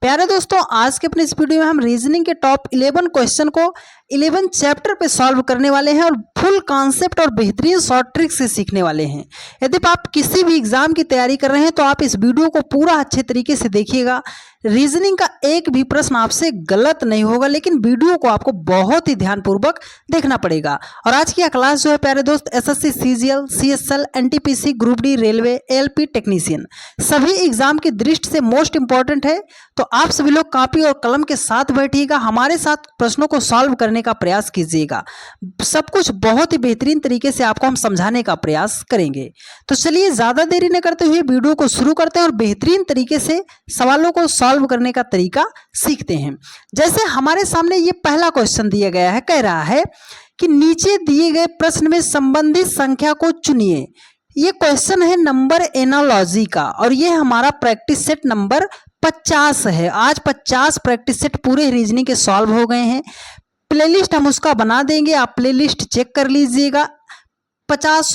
प्यारे दोस्तों, आज के अपने इस वीडियो में हम रीजनिंग के टॉप 11 क्वेश्चन को 11 चैप्टर पे सॉल्व करने वाले हैं और फुल कॉन्सेप्ट और बेहतरीन शॉर्ट ट्रिक से सीखने वाले हैं। यदि आप किसी भी एग्जाम की तैयारी कर रहे हैं तो आप इस वीडियो को पूरा अच्छे तरीके से देखिएगा। रीजनिंग का एक भी प्रश्न आपसे गलत नहीं होगा, लेकिन वीडियो को आपको बहुत ही ध्यानपूर्वक देखना पड़ेगा। और आज की यह क्लास जो है प्यारे दोस्त, SSC, CGL, CSL, NTPC, group D, railway, LP technician सभी एग्जाम की दृष्टि से मोस्ट इंपॉर्टेंट है। तो आप सभी लोग कॉपी और कलम के साथ बैठिएगा, हमारे साथ प्रश्नों को सॉल्व करने का प्रयास कीजिएगा। सब कुछ बहुत ही बेहतरीन तरीके से आपको हम समझाने का प्रयास करेंगे। तो चलिए ज़्यादा देरी न करते हुए वीडियो को शुरू करते हैं और बेहतरीन तरीके से सवालों को सॉल्व करने का तरीका सीखते हैं। जैसे हमारे सामने ये पहला क्वेश्चन दिया गया है, कह रहा है कि नीचे दिए गए प्रश्न में संबंधित संख्या को चुनिए। ये क्वेश्चन है नंबर एनालॉजी का और ये हमारा प्रैक्टिस सेट नंबर 50 है। आज 50 प्रैक्टिस सेट पूरे रीजनिंग के सॉल्व हो गए हैं। प्लेलिस्ट हम उसका बना देंगे, आप प्लेलिस्ट चेक कर लीजिएगा। 50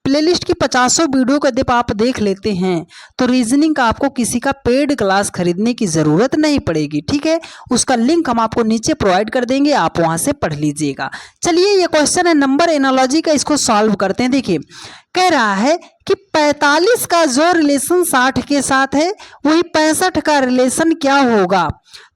प्लेलिस्ट की 50 वीडियो को यदि आप देख लेते हैं तो रीजनिंग का आपको किसी का पेड क्लास खरीदने की ज़रूरत नहीं पड़ेगी, ठीक है। उसका लिंक हम आपको नीचे प्रोवाइड कर देंगे, आप वहां से पढ़ लीजिएगा। चलिए, ये क्वेश्चन है नंबर एनालॉजी का, इसको सॉल्व करते हैं। देखिए, कह रहा है कि 45 का जो रिलेशन 60 के साथ है वही 65 का रिलेशन क्या होगा।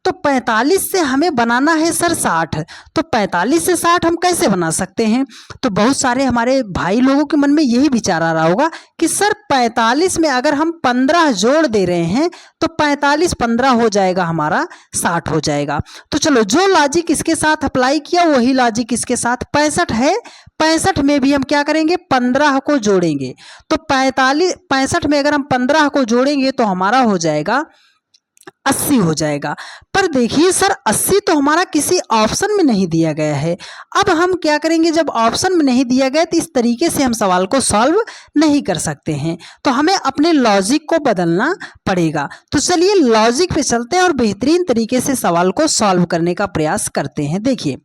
तो 45 से हमें बनाना है सर 60, तो 45 से 60 हम कैसे बना सकते हैं। तो बहुत सारे हमारे भाई लोगों के मन में यही विचार आ रहा होगा कि सर 45 में अगर हम 15 जोड़ दे रहे हैं तो 45 15 हो जाएगा, हमारा 60 हो जाएगा। तो चलो, जो लॉजिक इसके साथ अप्लाई किया वही लॉजिक इसके साथ 65 है। 65 में भी हम क्या करेंगे, 15 को जोड़ेंगे। तो 65 में अगर हम 15 को जोड़ेंगे तो हमारा हो जाएगा 80 हो जाएगा। पर देखिए सर, 80 तो हमारा किसी ऑप्शन में नहीं दिया गया है। अब हम क्या करेंगे, जब ऑप्शन में नहीं दिया गया तो इस तरीके से हम सवाल को सॉल्व नहीं कर सकते हैं, तो हमें अपने लॉजिक को बदलना पड़ेगा। तो चलिए लॉजिक पे चलते हैं और बेहतरीन तरीके से सवाल को सॉल्व करने का प्रयास करते हैं। देखिए,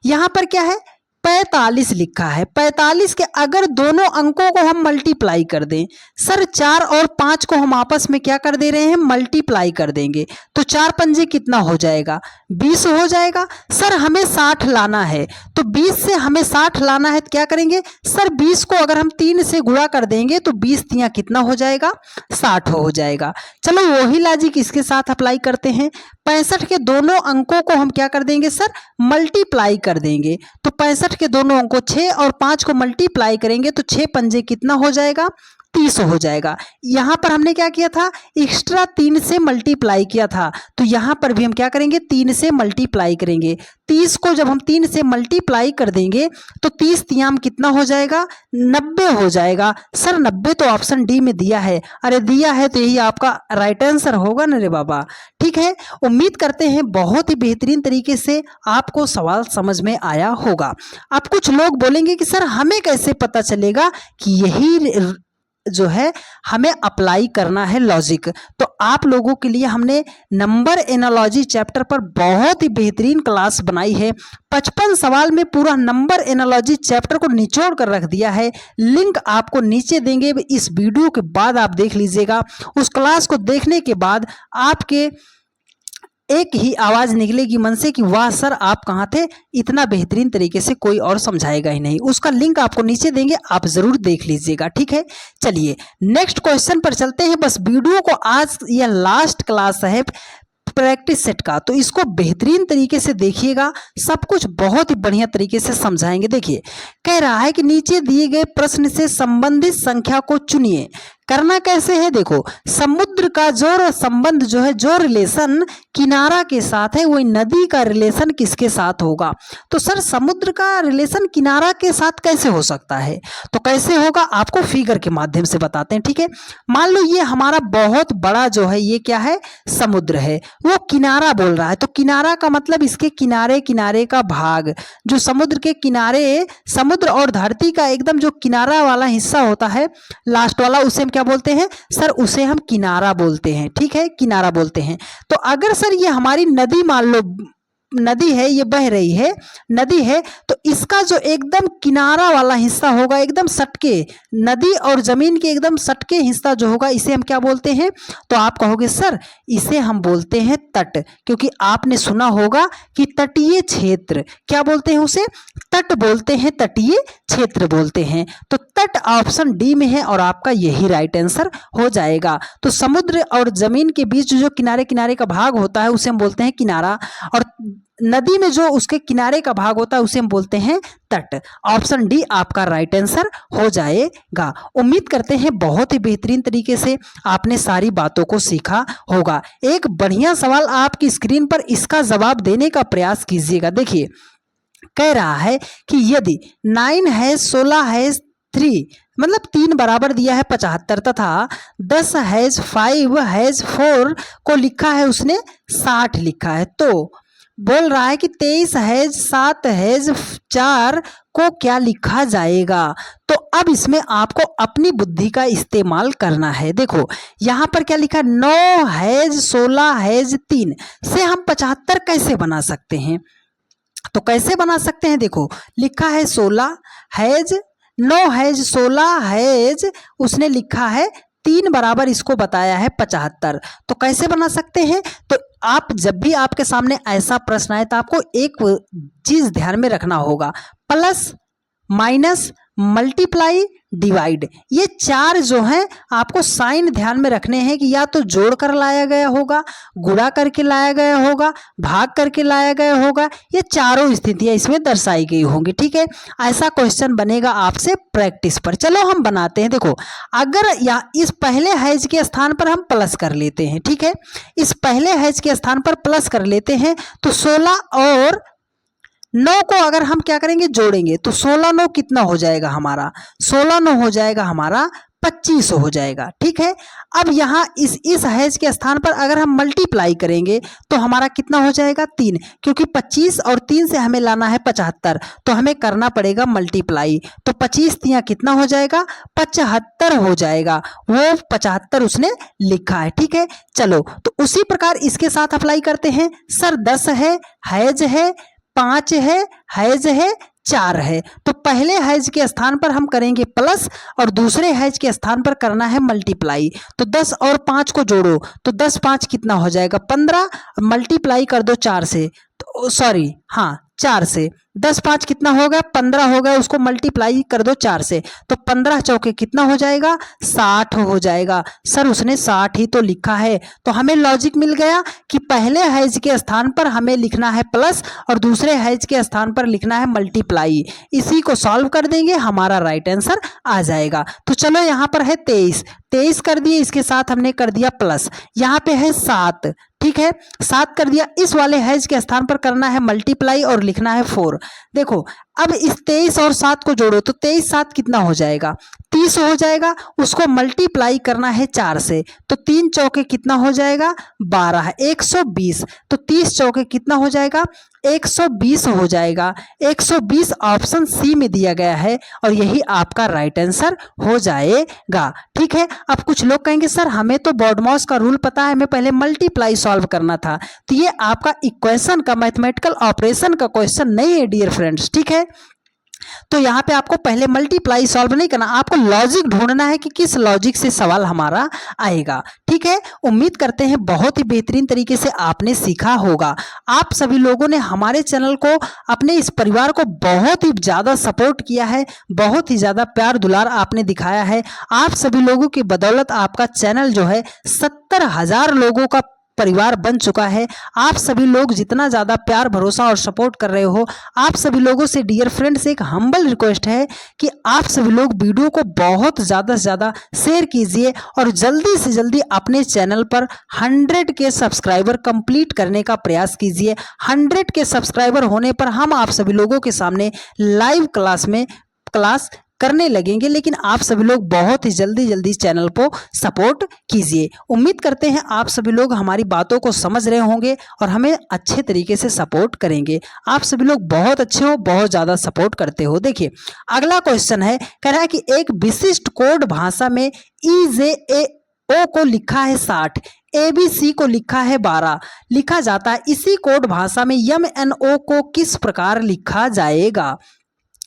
यहाँ पर क्या है, 45 लिखा है। 45 के अगर दोनों अंकों को हम मल्टीप्लाई कर दें, सर 4 और 5 को हम आपस में क्या कर दे रहे हैं, मल्टीप्लाई कर देंगे। तो 4 पंजे कितना हो जाएगा, 20 हो जाएगा। सर हमें 60 लाना है, तो 20 से हमें 60 लाना है तो क्या करेंगे, सर 20 को अगर हम 3 से गुणा कर देंगे तो 20 तियां कितना हो जाएगा, 60 हो जाएगा। चलो वही लॉजिक इसके साथ अप्लाई करते हैं। 65 के दोनों अंकों को हम क्या कर देंगे, सर मल्टीप्लाई कर देंगे। तो 65 के दोनों अंकों 6 और 5 को मल्टीप्लाई करेंगे तो 6 पंजे कितना हो जाएगा, 30 हो जाएगा। यहाँ पर हमने क्या किया था, एक्स्ट्रा 3 से मल्टीप्लाई किया था, तो यहाँ पर भी हम क्या करेंगे, 3 से मल्टीप्लाई करेंगे। 30 को जब हम 3 से मल्टीप्लाई कर देंगे तो 30 तियाम कितना हो जाएगा, 90 हो जाएगा। सर 90 तो ऑप्शन डी में दिया है। अरे दिया है तो यही आपका राइट आंसर होगा ना रे बाबा, ठीक है। उम्मीद करते हैं बहुत ही बेहतरीन तरीके से आपको सवाल समझ में आया होगा। अब कुछ लोग बोलेंगे कि सर हमें कैसे पता चलेगा कि यही जो है हमें अप्लाई करना है लॉजिक। तो आप लोगों के लिए हमने नंबर एनालॉजी चैप्टर पर बहुत ही बेहतरीन क्लास बनाई है। 55 सवाल में पूरा नंबर एनालॉजी चैप्टर को निचोड़ कर रख दिया है। लिंक आपको नीचे देंगे, इस वीडियो के बाद आप देख लीजिएगा। उस क्लास को देखने के बाद आपके एक ही आवाज निकलेगी मन से कि वाह सर आप कहाँ थे, इतना बेहतरीन तरीके से कोई और समझाएगा ही नहीं। उसका लिंक आपको नीचे देंगे, आप जरूर देख लीजिएगा, ठीक है। चलिए नेक्स्ट क्वेश्चन पर चलते हैं। बस वीडियो को, आज यह लास्ट क्लास है प्रैक्टिस सेट का, तो इसको बेहतरीन तरीके से देखिएगा, सब कुछ बहुत ही बढ़िया तरीके से समझाएंगे। देखिए, कह रहा है कि नीचे दिए गए प्रश्न से संबंधित संख्या को चुनिए। करना कैसे है, देखो, समुद्र का जो संबंध जो है, जो रिलेशन किनारा के साथ है वही नदी का रिलेशन किसके साथ होगा। तो सर समुद्र का रिलेशन किनारा के साथ कैसे हो सकता है, तो कैसे होगा आपको फिगर के माध्यम से बताते हैं, ठीक है। मान लो ये हमारा बहुत बड़ा जो है, ये क्या है, समुद्र है, वो किनारा बोल रहा है। तो किनारा का मतलब इसके किनारे किनारे का भाग, जो समुद्र के किनारे, समुद्र और धरती का एकदम जो किनारा वाला हिस्सा होता है लास्ट वाला, उसे हम क्या बोलते हैं, सर उसे हम किनारा बोलते हैं, ठीक है, किनारा बोलते हैं। तो अगर सर ये हमारी नदी मान लो नदी है, ये बह रही है, नदी है, तो इसका जो एकदम किनारा वाला हिस्सा होगा, एकदम सटके, नदी और जमीन के एकदम सटके हिस्सा जो होगा, इसे हम क्या बोलते हैं? तो आप कहोगे सर इसे हम बोलते हैं तट, क्योंकि आपने सुना होगा कि तटीय क्षेत्र, क्या बोलते हैं उसे? तट बोलते हैं, तटीय क्षेत्र बोलते हैं। तो तट ऑप्शन डी में है और आपका यही राइट आंसर हो जाएगा। तो समुद्र और जमीन के बीच जो किनारे किनारे का भाग होता है उसे हम बोलते हैं किनारा, और नदी में जो उसके किनारे का भाग होता है उसे हम बोलते हैं तट। ऑप्शन डी आपका राइट आंसर हो जाएगा। उम्मीद करते हैं बहुत ही बेहतरीन तरीके से आपने सारी बातों को सीखा होगा। एक बढ़िया सवाल आपकी स्क्रीन पर, इसका जवाब देने का प्रयास कीजिएगा। देखिए कह रहा है कि यदि 9 है 16 है 3, मतलब 3 बराबर दिया है 75 तथा 10 हैज 5 हैज 4 को लिखा है उसने 60 लिखा है, तो बोल रहा है कि 23 हैज 7 हैज 4 को क्या लिखा जाएगा? तो अब इसमें आपको अपनी बुद्धि का इस्तेमाल करना है। देखो यहाँ पर क्या लिखा है, 9 हैज 16 हैज 3 से हम 75 कैसे बना सकते हैं? तो कैसे बना सकते हैं? देखो लिखा है 16 हैज, 9 हैज 16 हैज, उसने लिखा है 3 बराबर इसको बताया है 75, तो कैसे बना सकते हैं? तो आप जब भी आपके सामने ऐसा प्रश्न आए तो आपको एक चीज ध्यान में रखना होगा, प्लस माइनस मल्टीप्लाई डिवाइड, ये 4 जो हैं आपको साइन ध्यान में रखने हैं कि या तो जोड़ कर लाया गया होगा, गुणा करके लाया गया होगा, भाग करके लाया गया होगा, ये चारों स्थितियां इसमें दर्शाई गई होंगी। ठीक है, ऐसा क्वेश्चन बनेगा आपसे प्रैक्टिस पर। चलो हम बनाते हैं। देखो अगर या इस पहले हैज के स्थान पर हम प्लस कर लेते हैं, ठीक है, इस पहले हैज के स्थान पर प्लस कर लेते हैं, तो 16 और 9 को अगर हम क्या करेंगे, जोड़ेंगे, तो 16 9 कितना हो जाएगा हमारा? 16 9 हो जाएगा हमारा 25 हो जाएगा। ठीक है, अब यहाँ इस हैज के स्थान पर अगर हम मल्टीप्लाई करेंगे तो हमारा कितना हो जाएगा? 3, क्योंकि 25 और 3 से हमें लाना है 75, तो हमें करना पड़ेगा मल्टीप्लाई। तो 25 तिया कितना हो जाएगा? 75 हो जाएगा। वो 75 उसने लिखा है। ठीक है, चलो तो उसी प्रकार इसके साथ अप्लाई करते हैं। सर 10 है, हैज है, 5 है, हैज है, 4 है, तो पहले हैज के स्थान पर हम करेंगे प्लस और दूसरे हैज के स्थान पर करना है मल्टीप्लाई। तो 10 और 5 को जोड़ो, तो 10 5 कितना हो जाएगा? 15, मल्टीप्लाई कर दो 4 से, तो सॉरी हाँ 4 से, 10 5 कितना होगा? 15 हो गया, उसको मल्टीप्लाई कर दो 4 से, तो 15 चौके कितना हो जाएगा? 60 हो जाएगा। सर उसने 60 ही तो लिखा है, तो हमें लॉजिक मिल गया कि पहले हैज के स्थान पर हमें लिखना है प्लस और दूसरे हैज के स्थान पर लिखना है मल्टीप्लाई। इसी को सॉल्व कर देंगे, हमारा राइट आंसर आ जाएगा। तो चलो यहाँ पर है 23 कर दिए, इसके साथ हमने कर दिया प्लस, यहाँ पे है 7, ठीक है 7 कर दिया, इस वाले हैज के स्थान पर करना है मल्टीप्लाई और लिखना है 4। देखो अब इस 23 और 7 को जोड़ो, तो 23 7 कितना हो जाएगा? 30 हो जाएगा, उसको मल्टीप्लाई करना है 4 से, तो 3 चौके कितना हो जाएगा? 12, 120, तो 30 चौके कितना हो जाएगा? 120 हो जाएगा। 120 ऑप्शन सी में दिया गया है और यही आपका राइट आंसर हो जाएगा। ठीक है, अब कुछ लोग कहेंगे सर हमें तो बॉडमॉस का रूल पता है, हमें पहले मल्टीप्लाई सॉल्व करना था। तो ये आपका इक्वेशन का, मैथमेटिकल ऑपरेशन का क्वेश्चन नहीं है डियर फ्रेंड्स। ठीक है, तो यहाँ पे आपको पहले मल्टीप्लाई सॉल्व नहीं करना, आपको लॉजिक ढूंढना है कि किस लॉजिक से सवाल हमारा आएगा। ठीक है, उम्मीद करते हैं बहुत ही बेहतरीन तरीके से आपने सीखा होगा। आप सभी लोगों ने हमारे चैनल को, अपने इस परिवार को बहुत ही ज़्यादा सपोर्ट किया है, बहुत ही ज़्यादा प्यार दुलार आपने दिखाया है। आप सभी लोगों की बदौलत आपका चैनल जो है 70,000 लोगों का परिवार बन चुका है। आप सभी लोग जितना ज़्यादा प्यार भरोसा और सपोर्ट कर रहे हो, आप सभी लोगों से डियर फ्रेंड्स एक हम्बल रिक्वेस्ट है कि आप सभी लोग वीडियो को बहुत ज़्यादा से ज़्यादा शेयर कीजिए और जल्दी से जल्दी अपने चैनल पर 100 के सब्सक्राइबर कंप्लीट करने का प्रयास कीजिए। 100 के सब्सक्राइबर होने पर हम आप सभी लोगों के सामने लाइव क्लास करने लगेंगे, लेकिन आप सभी लोग बहुत ही जल्दी चैनल को सपोर्ट कीजिए। उम्मीद करते हैं आप सभी लोग हमारी बातों को समझ रहे होंगे और हमें अच्छे तरीके से सपोर्ट करेंगे। आप सभी लोग बहुत अच्छे हो, बहुत ज़्यादा सपोर्ट करते हो। देखिए अगला क्वेश्चन है, कह रहा है कि एक विशिष्ट कोड भाषा में EJAO को लिखा है 60, ABC को लिखा है 12 लिखा जाता है, इसी कोड भाषा में MNO को किस प्रकार लिखा जाएगा।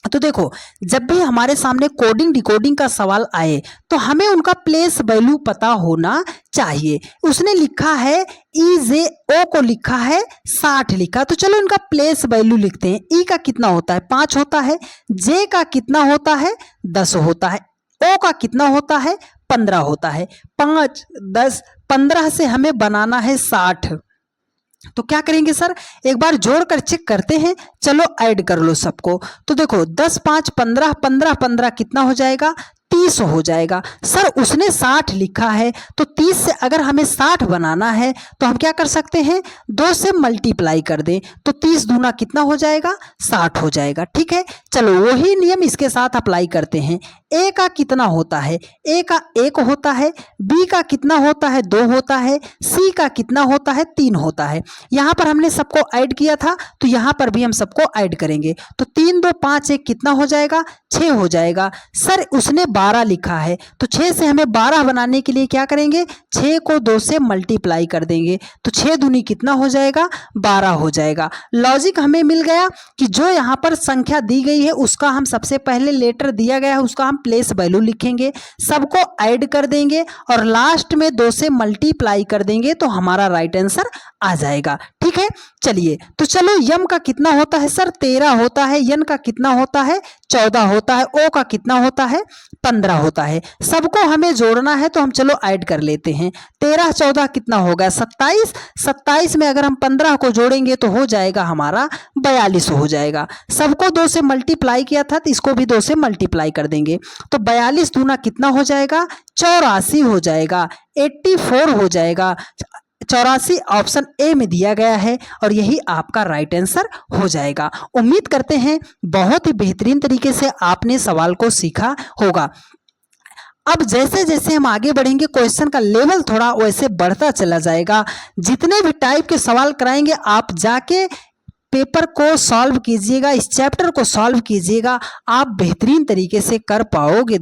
तो देखो, जब भी हमारे सामने कोडिंग डिकोडिंग का सवाल आए तो हमें उनका प्लेस वैल्यू पता होना चाहिए। उसने लिखा है EJO को लिखा है 60 लिखा, तो चलो इनका प्लेस वैल्यू लिखते हैं। E का कितना होता है 5 होता है, J का कितना होता है 10 होता है, O का कितना होता है 15 होता है। 5 10 15 से हमें बनाना है 60, तो क्या करेंगे सर, एक बार जोड़कर चेक करते हैं। चलो ऐड कर लो सबको। तो देखो 10 5 15 15 15 कितना हो जाएगा 30 हो जाएगा। सर उसने 60 लिखा है, तो 30 से अगर हमें 60 बनाना है तो हम क्या कर सकते हैं, 2 से मल्टीप्लाई कर दें, तो 30 दूना कितना हो जाएगा 60 हो जाएगा। ठीक है, चलो वही नियम इसके साथ अप्लाई करते हैं। ए का कितना होता है, ए का 1 होता है, बी का कितना होता है 2 होता है, सी का कितना होता है 3 होता है। यहाँ पर हमने सबको ऐड किया था, तो यहाँ पर भी हम सबको ऐड करेंगे, तो 3 2 5 1 कितना हो जाएगा 6 हो जाएगा। सर उसने 12 लिखा है, तो 6 से हमें 12 बनाने के लिए क्या करेंगे, 6 को 2 से मल्टीप्लाई कर देंगे, तो 6 दूनी कितना हो जाएगा 12 हो जाएगा। लॉजिक हमें मिल गया कि जो यहाँ पर संख्या दी गई है उसका हम सबसे पहले लेटर दिया गया है उसका हम प्लेस वैल्यू लिखेंगे, सबको ऐड कर देंगे और लास्ट में 2 से मल्टीप्लाई कर देंगे, तो हमारा राइट आंसर आ जाएगा। ठीक है, चलिए तो चलो यम का कितना होता है सर 13 होता है, यन का कितना होता है 14 होता है, ओ का कितना होता है 15 होता है। सबको हमें जोड़ना है तो हम चलो ऐड कर लेते हैं। 13 14 कितना होगा 27, 27 में अगर हम 15 को जोड़ेंगे तो हो जाएगा हमारा 42 हो जाएगा। सबको 2 से मल्टीप्लाई किया था तो इसको भी 2 से मल्टीप्लाई कर देंगे, तो 42 दूना कितना हो जाएगा 84 हो जाएगा, 84 हो जाएगा। 84 ऑप्शन ए में दिया गया है और यही आपका राइट आंसर हो जाएगा। उम्मीद करते हैं बहुत ही बेहतरीन तरीके से आपने सवाल को सीखा होगा। अब जैसे जैसे हम आगे बढ़ेंगे क्वेश्चन का लेवल थोड़ा वैसे बढ़ता चला जाएगा। जितने भी टाइप के सवाल कराएंगे आप जाके पेपर को सॉल्व कीजिएगा, इस चैप्टर को सॉल्व कीजिएगा, आप बेहतरीन तरीके से कर पाओगे।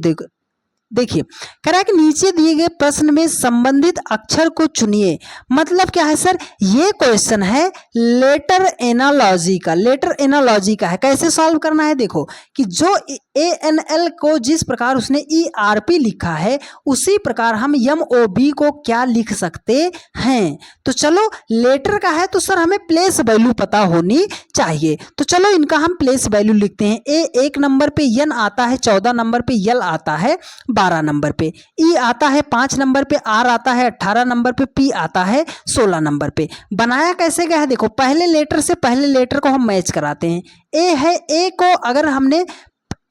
देखिए कह रहा है कि नीचे दिए गए प्रश्न में संबंधित अक्षर को चुनिए। मतलब क्या है सर, ये क्वेश्चन है लेटर एनालॉजी का। लेटर एनालॉजी का है, कैसे सॉल्व करना है देखो कि जो ANL को जिस प्रकार उसने ERP लिखा है उसी प्रकार हम MOB को क्या लिख सकते हैं। तो चलो लेटर का है तो सर हमें प्लेस वैल्यू पता होनी चाहिए, तो चलो इनका हम प्लेस वैल्यू लिखते हैं। A 1 नंबर पे, N आता है 14 नंबर पे, L आता है 12 नंबर पे, E आता है 5 नंबर पे, R आता है 18 नंबर पे, P आता है 16 नंबर पे। बनाया कैसे गया है देखो, पहले लेटर से पहले लेटर को हम मैच कराते हैं। A है, A को अगर हमने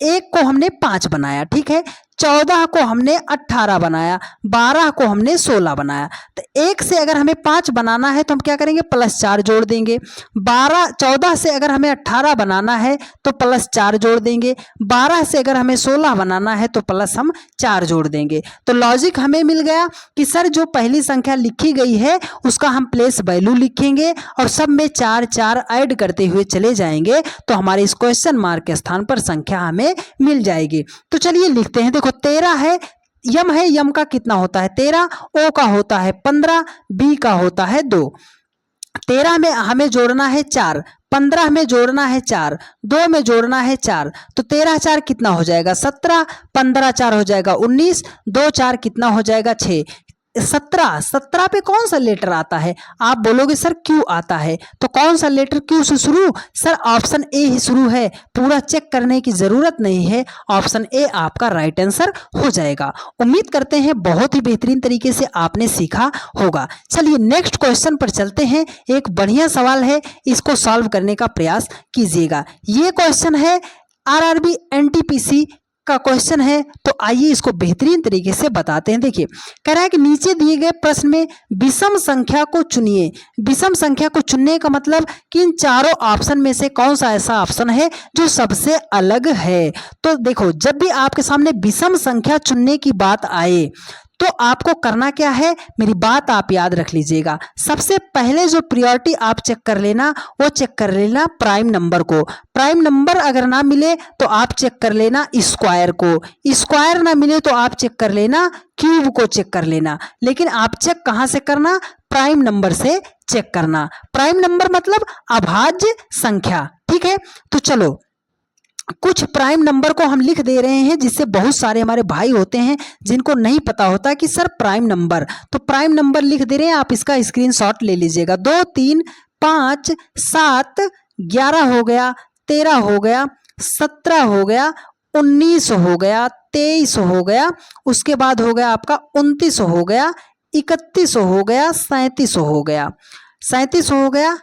1 को हमने 5 बनाया, ठीक है, 14 को हमने 18 बनाया, 12 को हमने 16 बनाया, तो 1 से अगर हमें 5 बनाना है तो हम क्या करेंगे +4 जोड़ देंगे। 14 से अगर हमें 18 बनाना है तो +4 जोड़ देंगे। 12 से अगर हमें 16 बनाना है तो प्लस हम 4 जोड़ देंगे। तो लॉजिक हमें मिल गया कि सर जो पहली संख्या लिखी गई है उसका हम प्लेस वैल्यू लिखेंगे और सब में 4 4 ऐड करते हुए चले जाएंगे, तो हमारे इस क्वेश्चन मार्क के स्थान पर संख्या हमें मिल जाएगी। तो चलिए लिखते हैं। देखो 13 है, यम है, यम का कितना होता है 13, ओ का होता है 15, बी का होता है 2। 13 में हमें जोड़ना है 4, 15 में जोड़ना है 4, 2 में जोड़ना है 4, तो 13 4 कितना हो जाएगा 17, 15 4 हो जाएगा 19, 2 4 कितना हो जाएगा 6। 17 पे कौन सा लेटर आता है, आप बोलोगे सर क्यू आता है, तो कौन सा लेटर क्यू से शुरू, सर ऑप्शन ए ही शुरू है, पूरा चेक करने की जरूरत नहीं है, ऑप्शन ए आपका राइट आंसर हो जाएगा। उम्मीद करते हैं बहुत ही बेहतरीन तरीके से आपने सीखा होगा। चलिए नेक्स्ट क्वेश्चन पर चलते हैं। एक बढ़िया सवाल है, इसको सॉल्व करने का प्रयास कीजिएगा। ये क्वेश्चन है RRB NTPC का क्वेश्चन है, तो आइए इसको बेहतरीन तरीके से बताते हैं। देखिए कह रहा है कि नीचे दिए गए प्रश्न में विषम संख्या को चुनिए। विषम संख्या को चुनने का मतलब कि इन चारों ऑप्शन में से कौन सा ऐसा ऑप्शन है जो सबसे अलग है। तो देखो जब भी आपके सामने विषम संख्या चुनने की बात आए तो आपको करना क्या है, मेरी बात आप याद रख लीजिएगा। सबसे पहले जो प्रायोरिटी आप चेक कर लेना, वो चेक कर लेना प्राइम नंबर को। प्राइम नंबर अगर ना मिले तो आप चेक कर लेना स्क्वायर को, स्क्वायर ना मिले तो आप चेक कर लेना क्यूब को चेक कर लेना। लेकिन आप चेक कहां से करना, प्राइम नंबर से चेक करना। प्राइम नंबर मतलब अभाज्य संख्या, ठीक है। तो चलो कुछ प्राइम नंबर को हम लिख दे रहे हैं, जिससे बहुत सारे हमारे भाई होते हैं जिनको नहीं पता होता कि सर प्राइम नंबर, तो प्राइम नंबर लिख दे रहे हैं, आप इसका स्क्रीनशॉट ले लीजिएगा। 2, 3, 5, 7, 11 हो गया, 13 हो गया, 17 हो गया, 19 हो गया, 23 हो गया, उसके बाद हो गया आपका 29 हो गया, 31 हो गया, 37 हो गया, 37 हो गया,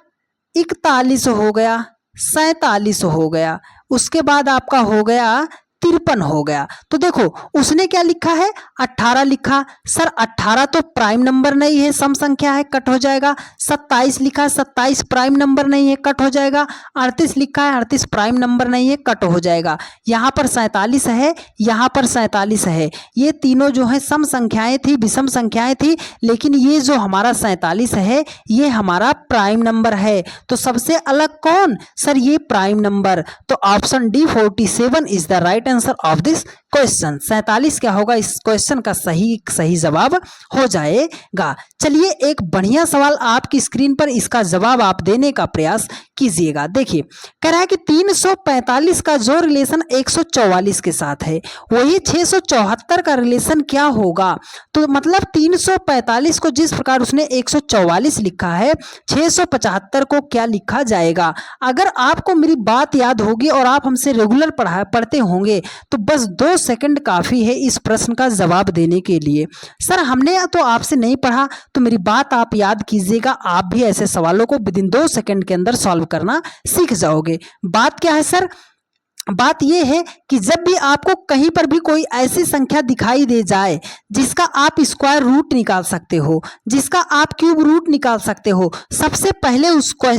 41 हो गया, 47 हो गया, उसके बाद आपका हो गया 53 हो गया। तो देखो उसने क्या लिखा है, 18 लिखा। सर 18 तो प्राइम नंबर नहीं है, सम संख्या है, कट हो जाएगा। 27 लिखा, 27 प्राइम नंबर नहीं है, कट हो जाएगा। 38 लिखा है, 38 प्राइम नंबर नहीं है, कट हो जाएगा। यहाँ पर 47 है, यहाँ पर 47 है। ये तीनों जो है सम संख्याएं थी, विषम संख्याएं थी, लेकिन ये जो हमारा 47 है ये हमारा प्राइम नंबर है। तो सबसे अलग कौन, सर ये प्राइम नंबर। तो option D 47 is the right answer of this question. 47 क्या होगा, इस क्वेश्चन का सही जवाब हो जाएगा। चलिए एक बढ़िया सवाल आपकी स्क्रीन पर, इसका जवाब आप देने का प्रयास कीजिएगा। देखिए कह रहा है कि 345 का जो रिलेशन 144 के साथ है, वही 674 का रिलेशन क्या होगा। तो मतलब 345 को जिस प्रकार उसने 144 लिखा है, 675 को क्या लिखा जाएगा। अगर आपको मेरी बात याद होगी और आप हमसे रेगुलर पढ़ते होंगे तो बस 2 सेकंड काफी है इस प्रश्न का जवाब देने के लिए। सर हमने तो आपसे नहीं पढ़ा, तो मेरी बात आप याद कीजिएगा, आप भी ऐसे सवालों को विदिन 2 सेकंड के अंदर सॉल्व करना सीख जाओगे। बात क्या है सर, बात यह है कि जब भी आपको कहीं पर भी कोई ऐसी संख्या दिखाई दे जाए जिसका आप स्क्वायर रूट निकाल सकते हो, जिसका आप क्यूब रूट निकाल सकते हो, सबसे पहले उसको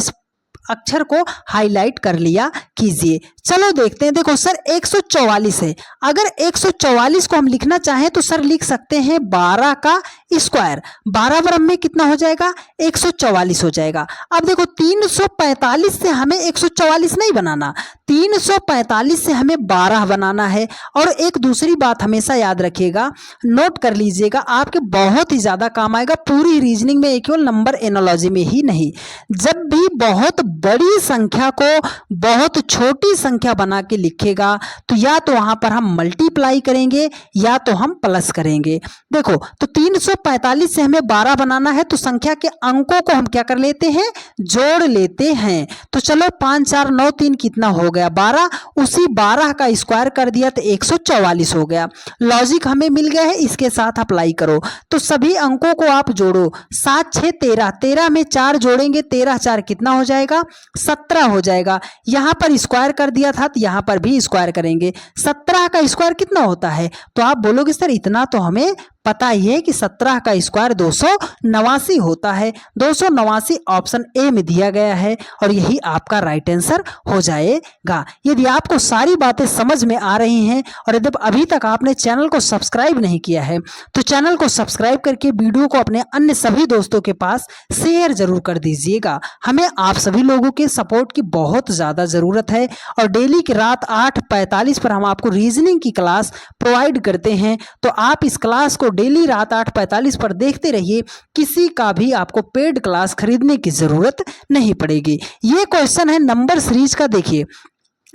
अक्षर को हाईलाइट कर लिया कीजिए। चलो देखते हैं। देखो सर 144 है, अगर 144 को हम लिखना चाहें तो सर लिख सकते हैं 12 का स्क्वायर। 12 बराबर में कितना हो जाएगा, 144 हो जाएगा। अब देखो 345 से हमें 144 नहीं बनाना, 345 से हमें 12 बनाना है। और एक दूसरी बात हमेशा याद रखिएगा, नोट कर लीजिएगा, आपके बहुत ही ज्यादा काम आएगा पूरी रीजनिंग में, केवल नंबर एनालॉजी में ही नहीं। जब भी बहुत बड़ी संख्या को बहुत छोटी संख्या बना के लिखेगा तो या तो वहां पर हम मल्टीप्लाई करेंगे या तो हम प्लस करेंगे। देखो तो 345 से हमें 12 बनाना है, तो संख्या के अंकों को हम क्या कर लेते हैं, जोड़ लेते हैं। तो चलो 5 4 9 3 कितना हो गया, 12। उसी 12 का स्क्वायर कर दिया तो 144 हो गया। लॉजिक हमें मिल गया है, इसके साथ अप्लाई करो। तो सभी अंकों को आप जोड़ो, 7 6 13, 13 में 4 जोड़ेंगे, 13 4 कितना हो जाएगा, 17 हो जाएगा। यहां पर स्क्वायर कर दिया था तो यहां पर भी स्क्वायर करेंगे। 17 का स्क्वायर कितना होता है, तो आप बोलोगे सर इतना तो हमें पता ही है कि 17 का स्क्वायर 289 होता है। 289 ऑप्शन ए में दिया गया है और यही आपका राइट आंसर हो जाएगा। यदि आपको सारी बातें समझ में आ रही हैं और यदि अभी तक आपने चैनल को सब्सक्राइब नहीं किया है तो चैनल को सब्सक्राइब करके वीडियो को अपने अन्य सभी दोस्तों के पास शेयर जरूर कर दीजिएगा। हमें आप सभी लोगों के सपोर्ट की बहुत ज़्यादा ज़रूरत है और डेली की रात 8:45 पर हम आपको रीजनिंग की क्लास प्रोवाइड करते हैं। तो आप इस क्लास को डेली रात 8:45 पर देखते रहिए, किसी का भी आपको पेड क्लास खरीदने की जरूरत नहीं पड़ेगी। ये क्वेश्चन है नंबर सीरीज का। देखिए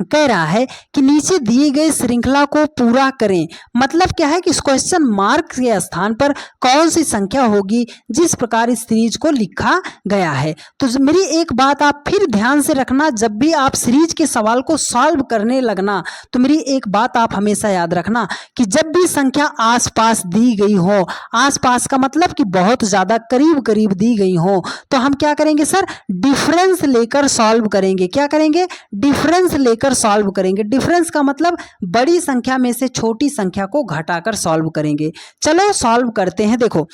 कह रहा है कि नीचे दिए गए श्रृंखला को पूरा करें। मतलब क्या है कि इस क्वेश्चन मार्क के स्थान पर कौन सी संख्या होगी जिस प्रकार इस सीरीज को लिखा गया है। तो मेरी एक बात आप फिर ध्यान से रखना, जब भी आप सीरीज के सवाल को सॉल्व करने लगना तो मेरी एक बात आप हमेशा याद रखना कि जब भी संख्या आसपास दी गई हो, आसपास का मतलब कि बहुत ज्यादा करीब करीब दी गई हो, तो हम क्या करेंगे सर, डिफरेंस लेकर सॉल्व करेंगे। क्या करेंगे, डिफरेंस लेकर सॉल्व करेंगे। डिफरेंस का मतलब बड़ी संख्या में से छोटी संख्या को घटाकर सॉल्व करेंगे। चलो सॉल्व करते हैं। देखो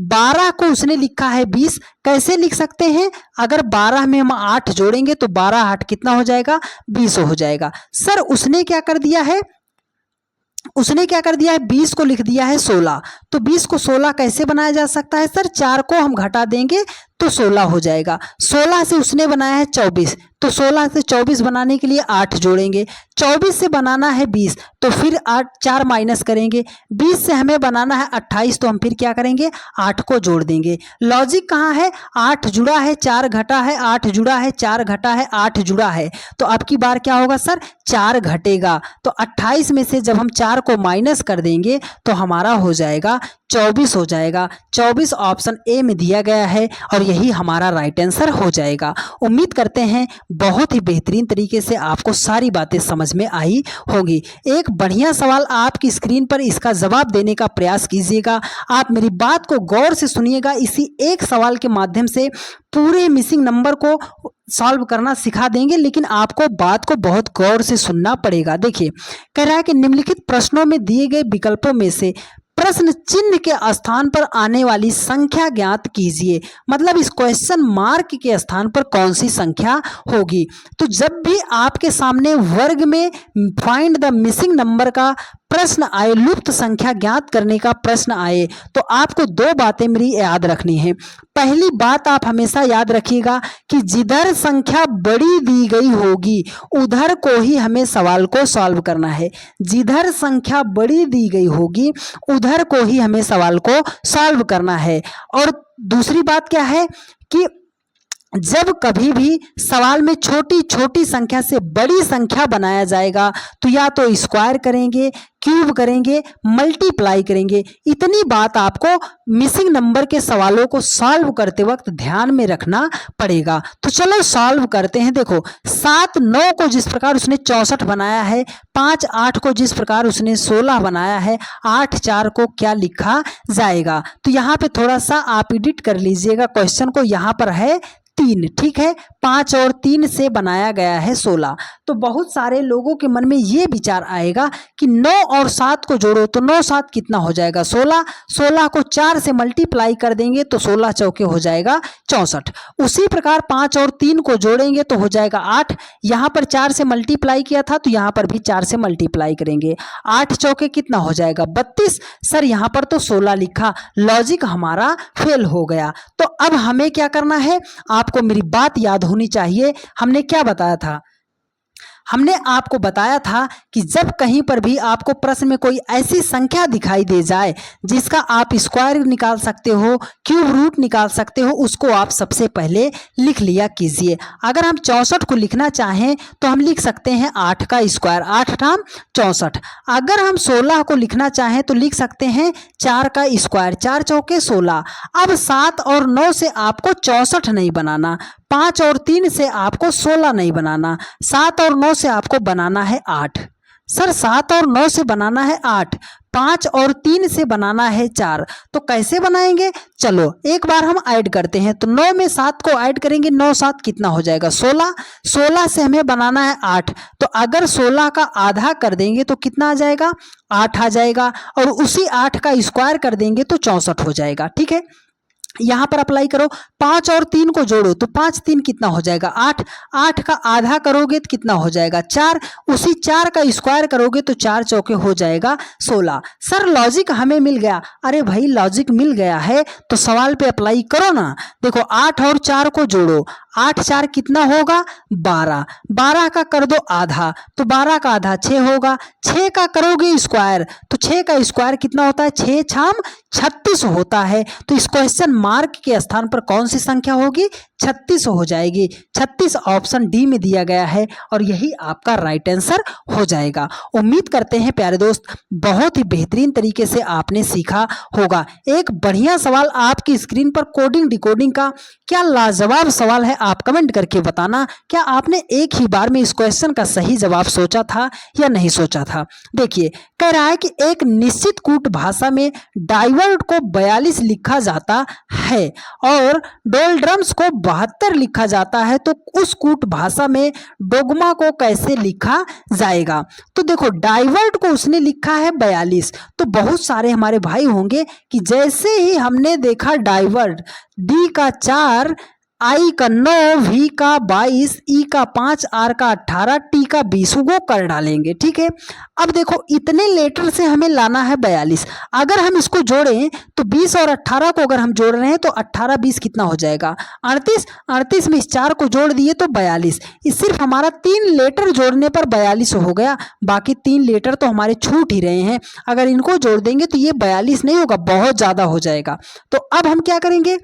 12 को उसने लिखा है 20, कैसे लिख सकते हैं, अगर 12 में हम 8 जोड़ेंगे तो 12 8 कितना हो जाएगा, 20 हो जाएगा। सर उसने क्या कर दिया है, उसने क्या कर दिया है, 20 को लिख दिया है 16। तो 20 को 16 कैसे बनाया जा सकता है सर, 4 को हम घटा देंगे तो 16 हो जाएगा। 16 से उसने बनाया है 24, तो 16 से 24 बनाने के लिए 8 जोड़ेंगे। 24 से बनाना है 20, तो फिर 4 माइनस करेंगे। 20 से हमें बनाना है 28, तो हम फिर क्या करेंगे, 8 को जोड़ देंगे। लॉजिक कहाँ है, 8 जुड़ा है 4 घटा है, 8 जुड़ा है 4 घटा है, 8 जुड़ा है, तो अब की बार क्या होगा सर, 4 घटेगा। तो 28 में से जब हम 4 को माइनस कर देंगे तो हमारा हो जाएगा 24 हो जाएगा। 24 ऑप्शन ए में दिया गया है और यही हमारा राइट आंसर हो जाएगा। उम्मीद करते हैं बहुत ही बेहतरीन तरीके से आपको सारी बातें समझ में आई होगी। एक बढ़िया सवाल आपकी स्क्रीन पर, इसका जवाब देने का प्रयास कीजिएगा। आप मेरी बात को गौर से सुनिएगा। इसी एक सवाल के माध्यम से पूरे मिसिंग नंबर को सॉल्व करना सिखा देंगे, लेकिन आपको बात को बहुत गौर से सुनना पड़ेगा। देखिए, कह रहा है कि निम्नलिखित प्रश्नों में दिए गए विकल्पों में से प्रश्न चिन्ह के स्थान पर आने वाली संख्या ज्ञात कीजिए। मतलब इस क्वेश्चन मार्क के स्थान पर कौन सी संख्या होगी। तो जब भी आपके सामने वर्ग में फाइंड द मिसिंग नंबर का प्रश्न आए, लुप्त संख्या ज्ञात करने का प्रश्न आए, तो आपको 2 बातें मेरी याद रखनी है। पहली बात आप हमेशा याद रखिएगा कि जिधर संख्या बड़ी दी गई होगी उधर को ही हमें सवाल को सॉल्व करना है। जिधर संख्या बड़ी दी गई होगी उधर को ही हमें सवाल को सॉल्व करना है। और दूसरी बात क्या है कि जब कभी भी सवाल में छोटी छोटी संख्या से बड़ी संख्या बनाया जाएगा तो या तो स्क्वायर करेंगे, क्यूब करेंगे, मल्टीप्लाई करेंगे। इतनी बात आपको मिसिंग नंबर के सवालों को सॉल्व करते वक्त ध्यान में रखना पड़ेगा। तो चलो सॉल्व करते हैं। देखो, 7 9 को जिस प्रकार उसने 64 बनाया है, 5 8 को जिस प्रकार उसने 16 बनाया है, 8 4 को क्या लिखा जाएगा। तो यहाँ पे थोड़ा सा आप एडिट कर लीजिएगा क्वेश्चन को। यहाँ पर है 3, ठीक है, 5 और 3 से बनाया गया है 16। तो बहुत सारे लोगों के मन में ये विचार आएगा कि 9 और 7 को जोड़ो तो 9 7 कितना हो जाएगा, 16। 16 को 4 से मल्टीप्लाई कर देंगे तो 16 चौके हो जाएगा 64। उसी प्रकार 5 और 3 को जोड़ेंगे तो हो जाएगा 8। यहाँ पर 4 से मल्टीप्लाई किया था तो यहाँ पर भी 4 से मल्टीप्लाई करेंगे। 8 चौके कितना हो जाएगा, 32। सर यहाँ पर तो 16 लिखा, लॉजिक हमारा फेल हो गया। तो अब हमें क्या करना है, आपको मेरी बात याद होनी चाहिए। हमने क्या बताया था, हमने आपको बताया था कि जब कहीं पर भी आपको प्रश्न में कोई ऐसी संख्या दिखाई दे जाए जिसका आप स्क्वायर निकाल सकते हो, क्यूब रूट निकाल सकते हो, उसको आप सबसे पहले लिख लिया कीजिए। अगर हम 64 को लिखना चाहें तो हम लिख सकते हैं 8 का स्क्वायर, 8 × 64। अगर हम 16 को लिखना चाहें तो लिख सकते हैं 4 का स्क्वायर, 4 चौके 16। अब 7 और 9 से आपको 64 नहीं बनाना, 5 और 3 से आपको 16 नहीं बनाना, 7 और 9 से आपको बनाना है 8। सर 7 और 9 से बनाना है 8, 5 और 3 से बनाना है 4। तो कैसे बनाएंगे, चलो एक बार हम ऐड करते हैं। तो 9 में 7 को ऐड करेंगे, 9 7 कितना हो जाएगा, 16। 16 से हमें बनाना है 8, तो अगर 16 का आधा कर देंगे तो कितना आ जाएगा, 8 आ जाएगा। और उसी 8 का स्क्वायर कर देंगे तो 64 हो जाएगा। ठीक है, यहाँ पर अप्लाई करो। 5 और 3 को जोड़ो तो 5 3 कितना हो जाएगा, 8। 8 का आधा करोगे तो कितना हो जाएगा, 4। उसी 4 का स्क्वायर करोगे तो 4 चौके हो जाएगा 16। सर लॉजिक हमें मिल गया। अरे भाई लॉजिक मिल गया है तो सवाल पे अप्लाई करो ना। देखो 8 और 4 को जोड़ो, 8 4 कितना होगा, 12। 12 का कर दो आधा तो 12 का आधा 6 होगा। 6 का करोगे स्क्वायर तो 6 का स्क्वायर कितना होता है, 6 छाम 36 होता है। तो इस क्वेश्चन मार्क के स्थान पर कौन सी संख्या होगी, 36 हो जाएगी। 36 ऑप्शन डी में दिया गया है और यही आपका राइट आंसर हो जाएगा। उम्मीद करते हैं प्यारे दोस्त बहुत ही बेहतरीन तरीके से आपने सीखा होगा। एक बढ़िया सवाल आपकी स्क्रीन पर कोडिंग डिकोडिंग का, क्या लाजवाब सवाल है, आप कमेंट करके बताना। क्या आपने एक ही बार में इस क्वेश्चन का सही जवाब सोचा था या नहीं सोचा था। देखिए कह रहा है कि एक निश्चित कूट भाषा में डाइवर्ट को 42 लिखा जाता है और डोल्ड्रम्स को 72 लिखा जाता है, तो उस कूट भाषा में डोगमा को कैसे लिखा जाएगा। तो देखो डाइवर्ट को उसने लिखा है 42, तो बहुत सारे हमारे भाई होंगे कि जैसे ही हमने देखा डाइवर्ट डी का 4 आई का 9, वी का 22, ई का 5, आर का 18, टी का 20 वो कर डालेंगे। ठीक है, अब देखो इतने लेटर से हमें लाना है 42। अगर हम इसको जोड़ें तो 20 और 18 को अगर हम जोड़ रहे हैं तो 18 20 कितना हो जाएगा 38। 38 में इस 4 को जोड़ दिए तो 42। इस सिर्फ हमारा 3 लेटर जोड़ने पर 42 हो गया, बाकी 3 लेटर तो हमारे छूट ही रहे हैं। अगर इनको जोड़ देंगे तो ये 42 नहीं होगा, बहुत ज़्यादा हो जाएगा। तो अब हम क्या करेंगे,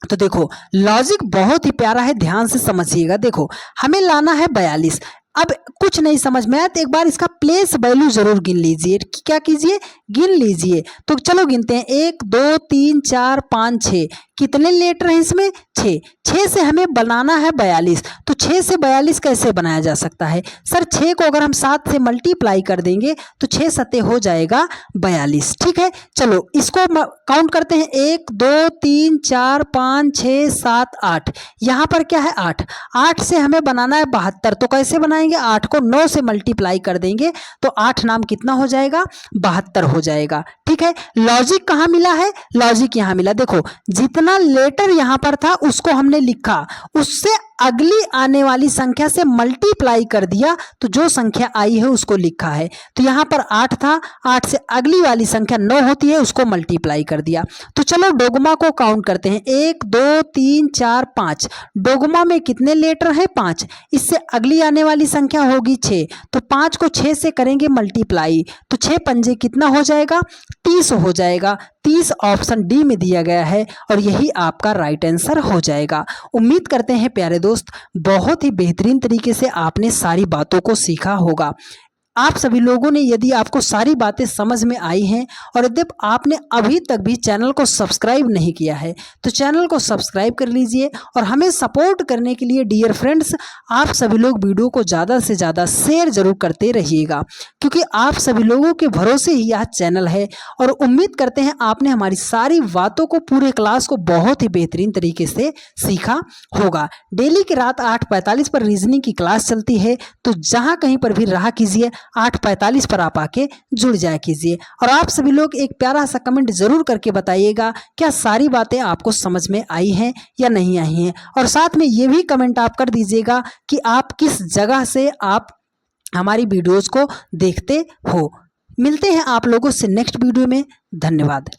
तो देखो लॉजिक बहुत ही प्यारा है, ध्यान से समझिएगा। देखो हमें लाना है 42। अब कुछ नहीं समझ में आया तो एक बार इसका प्लेस वैल्यू जरूर गिन लीजिए। क्या कीजिए, गिन लीजिए। तो चलो गिनते हैं, 1 2 3 4 5 6। कितने लेटर हैं इसमें, 6। 6 से हमें बनाना है 42। तो 6 से 42 कैसे बनाया जा सकता है सर, 6 को अगर हम 7 से मल्टीप्लाई कर देंगे तो 6 सते हो जाएगा 42। ठीक है, चलो इसको काउंट करते हैं, 1 2 3 4 5 6 7 8। यहाँ पर क्या है 8। 8 से हमें बनाना है 72। तो कैसे बनाएंगे, 8 को 9 से मल्टीप्लाई कर देंगे तो 8 नाम कितना हो जाएगा 72 हो जाएगा। ठीक है, लॉजिक कहाँ मिला है, लॉजिक यहाँ मिला। देखो जितना लेटर यहाँ पर था उसको हमने लिखा, उससे अगली आने वाली संख्या से मल्टीप्लाई कर दिया तो जो संख्या आई है उसको लिखा है। तो यहाँ पर 8 था, 8 से अगली वाली संख्या 9 होती है, उसको मल्टीप्लाई कर दिया। तो चलो डोगमा को काउंट करते हैं, 1 2 3 4 5। डोगमा में कितने लेटर है 5, इससे अगली आने वाली संख्या होगी 6। तो 5 को 6 से करेंगे मल्टीप्लाई तो 6 पंजे कितना हो जाएगा 30 हो जाएगा। 30 ऑप्शन डी में दिया गया है और यही आपका राइट आंसर हो जाएगा। उम्मीद करते हैं प्यारे दोस्त बहुत ही बेहतरीन तरीके से आपने सारी बातों को सीखा होगा। आप सभी लोगों ने, यदि आपको सारी बातें समझ में आई हैं और यदि आपने अभी तक भी चैनल को सब्सक्राइब नहीं किया है तो चैनल को सब्सक्राइब कर लीजिए। और हमें सपोर्ट करने के लिए डियर फ्रेंड्स आप सभी लोग वीडियो को ज़्यादा से ज़्यादा शेयर जरूर करते रहिएगा, क्योंकि आप सभी लोगों के भरोसे ही यह चैनल है। और उम्मीद करते हैं आपने हमारी सारी बातों को, पूरे क्लास को बहुत ही बेहतरीन तरीके से सीखा होगा। डेली की रात 8:45 पर रीजनिंग की क्लास चलती है, तो जहाँ कहीं पर भी रहा कीजिए 8:45 पर आप आके जुड़ जाया कीजिए। और आप सभी लोग एक प्यारा सा कमेंट जरूर करके बताइएगा क्या सारी बातें आपको समझ में आई हैं या नहीं आई हैं। और साथ में ये भी कमेंट आप कर दीजिएगा कि आप किस जगह से आप हमारी वीडियोस को देखते हो। मिलते हैं आप लोगों से नेक्स्ट वीडियो में। धन्यवाद।